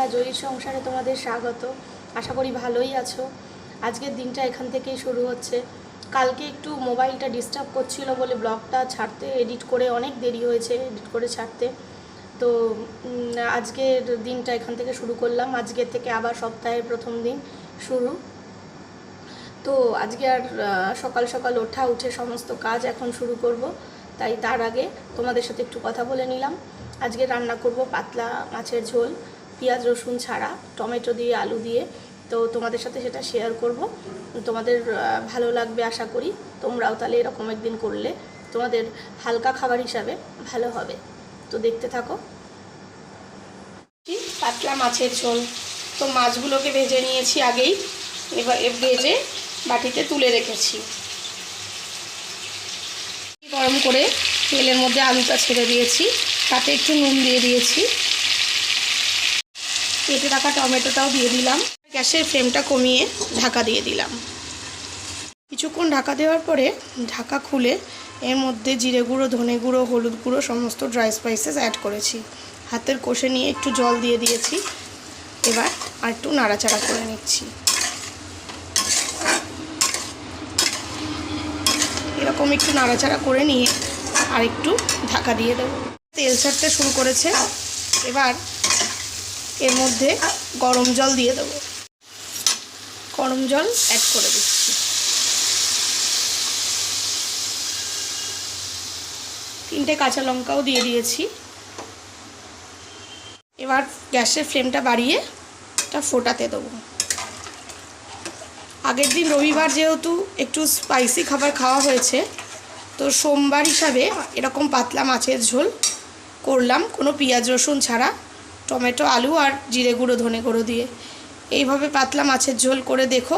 বন্ধুরা, জয়ীর সংসারে তোমাদের স্বাগত। আশা করি ভালোই আছো। আজকের দিনটা এখান থেকেই শুরু হচ্ছে। কালকে একটু মোবাইলটা ডিস্টার্ব করছিল বলে ব্লগটা ছাড়তে, এডিট করে অনেক দেরি হয়েছে এডিট করে ছাড়তে। তো আজকের দিনটা এখান থেকে শুরু করলাম। আজকের থেকে আবার সপ্তাহের প্রথম দিন শুরু। তো আজকে আর সকাল সকাল উঠে সমস্ত কাজ এখন শুরু করব, তাই তার আগে তোমাদের সাথে একটু কথা বলে নিলাম। আজকে রান্না করব পাতলা মাছের ঝোল, পেঁয়াজ রসুন ছাড়া, টমেটো দিয়ে আলু দিয়ে। তো তোমাদের সাথে সেটা শেয়ার করব। তোমাদের ভালো লাগবে আশা করি। তোমরাও তাহলে এরকম একদিন করলে তোমাদের হালকা খাবার হিসাবে ভালো হবে। তো দেখতে থাকো। পাতলা মাছের ঝোল। তো মাছগুলোকে ভেজে নিয়েছি আগেই, এবার ভেজে বাটিতে তুলে রেখেছি। গরম করে তেলের মধ্যে আলুটা ছেড়ে দিয়েছি, তাতে একটু নুন দিয়ে দিয়েছি, কেটে রাখা টমেটোটাও দিয়ে দিলাম। গ্যাসের ফ্লেমটা কমিয়ে ঢাকা দিয়ে দিলাম। কিছুক্ষণ ঢাকা দেওয়ার পরে ঢাকা খুলে এর মধ্যে জিরে গুঁড়ো, ধনে গুঁড়ো, হলুদ গুঁড়ো, সমস্ত ড্রাই স্পাইসেস অ্যাড করেছি। হাতের কষে নিয়ে একটু জল দিয়ে দিয়েছি। এবার আর একটু নাড়াচাড়া করে নিচ্ছি। এরকম একটু নাড়াচাড়া করে নিয়ে আর একটু ঢাকা দিয়ে দেবো। তেল ছাড়তে শুরু করেছে। এবার এর মধ্যে গরম জল দিয়ে দেবো। গরম জল অ্যাড করে দিচ্ছি। 3টে কাঁচা লঙ্কাও দিয়ে দিয়েছি। এবার গ্যাসের ফ্লেমটা বাড়িয়ে এটা ফোটাতে দেবো। আগের দিন রবিবার যেহেতু একটু স্পাইসি খাবার খাওয়া হয়েছে, তো সোমবার হিসাবে এরকম পাতলা মাছের ঝোল করলাম, কোনো পেঁয়াজ রসুন ছাড়া, টমেটো, আলু আর জিরে গুঁড়ো, ধনে গুঁড়ো দিয়ে। এইভাবে পাতলা মাছের ঝোল করে দেখো,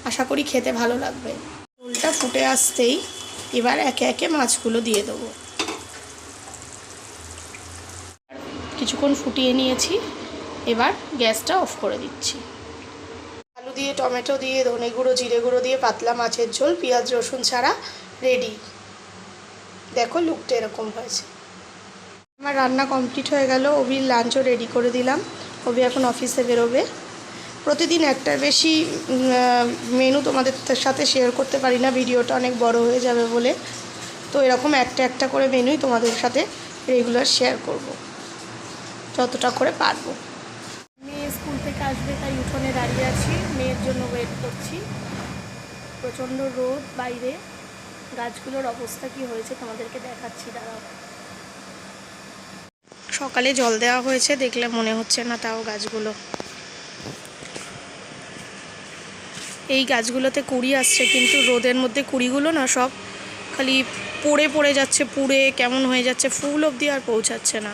আশা করি খেতে ভালো লাগবে। ঝোলটা ফুটে আসতেই এবার একে একে মাছগুলো দিয়ে দেবো। কিছুক্ষণ ফুটিয়ে নিয়েছি, এবার গ্যাসটা অফ করে দিচ্ছি। আলু দিয়ে, টমেটো দিয়ে, ধনে গুঁড়ো, জিরে গুঁড়ো দিয়ে পাতলা মাছের ঝোল পেঁয়াজ রসুন ছাড়া রেডি। দেখো লুকটা এরকম হয়েছে। আমার রান্না কমপ্লিট হয়ে গেল। অভির লাঞ্চও রেডি করে দিলাম। অভি এখন অফিসে বেরোবে। প্রতিদিন একটার বেশি মেনু তোমাদের সাথে শেয়ার করতে পারি না, ভিডিওটা অনেক বড় হয়ে যাবে বলে। তো এরকম একটা একটা করে মেনুই তোমাদের সাথে রেগুলার শেয়ার করব, যতটা করে পারবো। মেয়ে স্কুল থেকে আসবে, তাই উঠোনে দাঁড়িয়ে আছি, মেয়ের জন্য ওয়েট করছি। প্রচণ্ড রোদ বাইরে। গাছগুলোর অবস্থা কি হয়েছে তোমাদেরকে দেখাচ্ছি, দাঁড়াও। সকালে জল দেওয়া হয়েছে দেখলে মনে হচ্ছে না, তাও গাছগুলো, এই গাছগুলোতে কুড়ি আসছে, কিন্তু রোদের মধ্যে কুড়িগুলো না সব খালি পড়ে পড়ে যাচ্ছে, পুড়ে কেমন হয়ে যাচ্ছে, ফুল অবধি আর পৌঁছাচ্ছে না।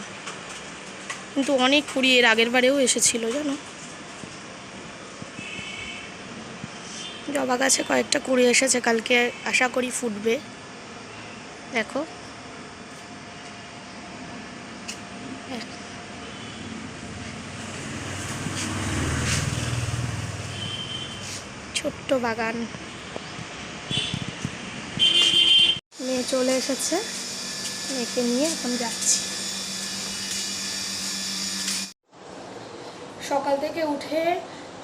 কিন্তু অনেক কুড়ি এর আগের বারেও এসেছিল জানো। জবা গাছে কয়েকটা কুড়ি এসেছে, কালকে আশা করি ফুটবে। দেখো ছোট্ট বাগান। মেয়ে চলে এসেছে, মেয়েকে নিয়ে এখন যাচ্ছি। সকাল থেকে উঠে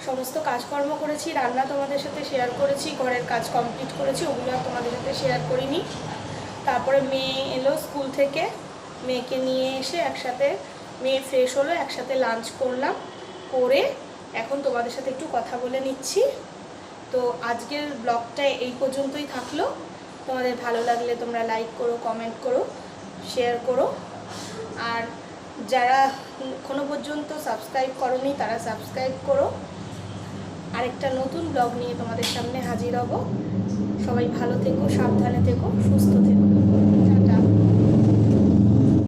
সমস্ত কাজকর্ম করেছি, রান্না তোমাদের সাথে শেয়ার করেছি, ঘরের কাজ কমপ্লিট করেছি, ওগুলো আর তোমাদের সাথে শেয়ার করিনি। তারপরে মেয়ে এলো স্কুল থেকে, মেয়েকে নিয়ে এসে একসাথে মেয়ে ফ্রেশ হলো, একসাথে লাঞ্চ করলাম, করে এখন তোমাদের সাথে একটু কথা বলে নিচ্ছি। তো আজকের ব্লগটা এই পর্যন্তই থাকলো। তোমাদের ভালো লাগলে তোমরা লাইক করো, কমেন্ট করো, শেয়ার করো। আর যারা এখনো পর্যন্ত সাবস্ক্রাইব করোনি তারা সাবস্ক্রাইব করো। আরেকটা নতুন ব্লগ নিয়ে তোমাদের সামনে হাজির হব। সবাই ভালো থেকো, সাবধানে থেকো, সুস্থ থেকো। টাটা।